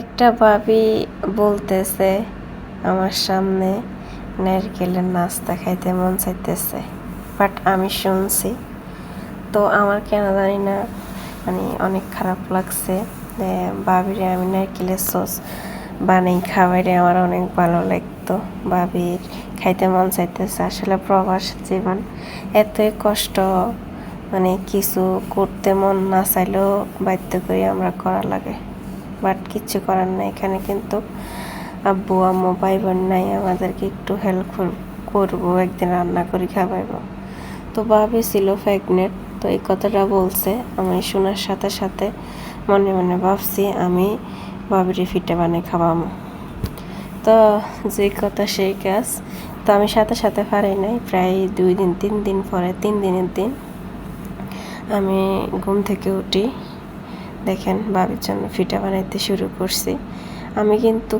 একটা ভাবি বলতেছে আমার সামনে নারকেলের নাস্তা খাইতে মন চাইতেছে, বাট আমি শুনছি তো আমার কেন জানি না মানে অনেক খারাপ লাগছে। ভাবিরে আমি নারকেলের সস বানাই খাওয়াইলে আমার অনেক ভালো লাগতো। ভাবির খাইতে মন চাইতেছে। আসলে প্রবাস জীবন এতই কষ্ট, মানে কিছু করতে মন না চাইলেও বাধ্য করে আমরা করা লাগে, বাট কিচ্ছু করার নাই। এখানে কিন্তু আব্বু আম্মু ভাই বোন নাই, আমাদেরকে একটু হেল্প করবো, একদিন রান্না করে খাওয়াইবো। তো ভাবি ছিল প্রেগনেন্ট, তো এই কথাটা বলছে। আমি শোনার সাথে সাথে মনে মনে ভাবছি আমি ভাবির ফিটে বানিয়ে খাওয়াবো। তো যে কথা সেই কাজ। তো আমি সাথে সাথে পারি নাই, প্রায় 2 দিন 3 দিন পরে, 3 দিনের দিন আমি ঘুম থেকে উঠি, দেখেন ভাবির জন্য ফিটা বানাইতে শুরু করছি। আমি কিন্তু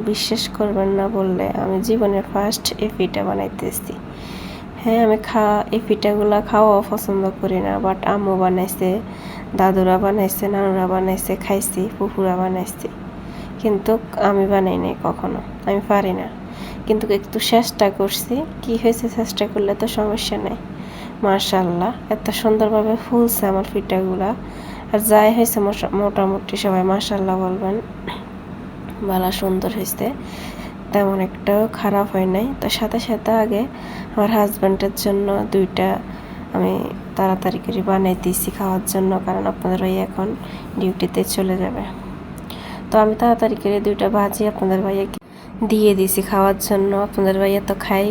বিশ্বাস করবেন না বললে আমি জীবনের ফার্স্ট এই ফিটা বানাইতেছি। হ্যাঁ, আমি এই পিঠাগুলা খাওয়া পছন্দ করি না, বাট আম্মু বানাইছে, দাদুরা বানাইছে, নানুরা বানাইছে, খাইছি, ফুফুরা বানাইছে, কিন্তু আমি বানাই নাই কখনো, আমি পারি না। কিন্তু একটু চেষ্টা করছি। কি হয়েছে, চেষ্টা করলে তো সমস্যা নেই। মাশাআল্লাহ, এত সুন্দরভাবে ফুলছে আমার পিঠাগুলা। আর যাই হয়েছে মোটামুটি সবাই মাশাআল্লাহ বলবেন, ভালো সুন্দর হয়েছে, তেমন একটাও খারাপ হয় নাই। তো সাথে সাথে আগে আমার হাজব্যান্ডের জন্য 2টা আমি তাড়াতাড়ি করে বানাই দিয়েছি খাওয়ার জন্য, কারণ আপনাদের ভাই এখন ডিউটিতে চলে যাবে। তো আমি তাড়াতাড়ি করে 2টা ভাজি আপনাদের ভাইয়াকে দিয়ে দিয়েছি খাওয়ার জন্য। আপনাদের ভাইয়া তো খাই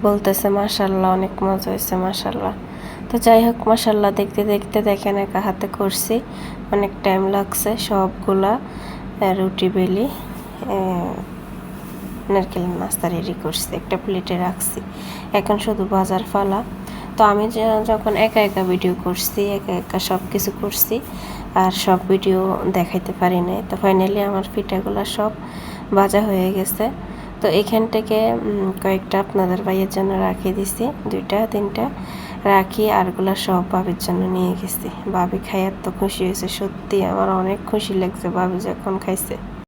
বলতেছে মাশাআল্লাহ, অনেক মজা হয়েছে মাশাআল্লাহ। তো যাই হোক, মাশাআল্লাহ দেখতে দেখতে দেখেন একা হাতে করছি, অনেক টাইম লাগছে। সবগুলা রুটি বেলি নারকেলের নাস্তা রেডি করছি, একটা প্লেটে রাখছি, এখন শুধু বাজার ফালা। তো আমি যখন একা একা ভিডিও করছি, একা একা সব কিছু করছি, আর সব ভিডিও দেখাইতে পারি নাই। তো ফাইনালি আমার পিঠাগুলো সব ভাজা হয়ে গেছে। তো এখান থেকে কয়েকটা আপনাদের ভাইয়ের জন্য রাখিয়ে দিছি, 2টা 3টা রাখি, আরগুলা সব ভাবির জন্য নিয়ে গেছি। ভাবি খাই এত খুশি হয়েছে, সত্যি আমার অনেক খুশি লাগছে ভাবি যখন খাইছে।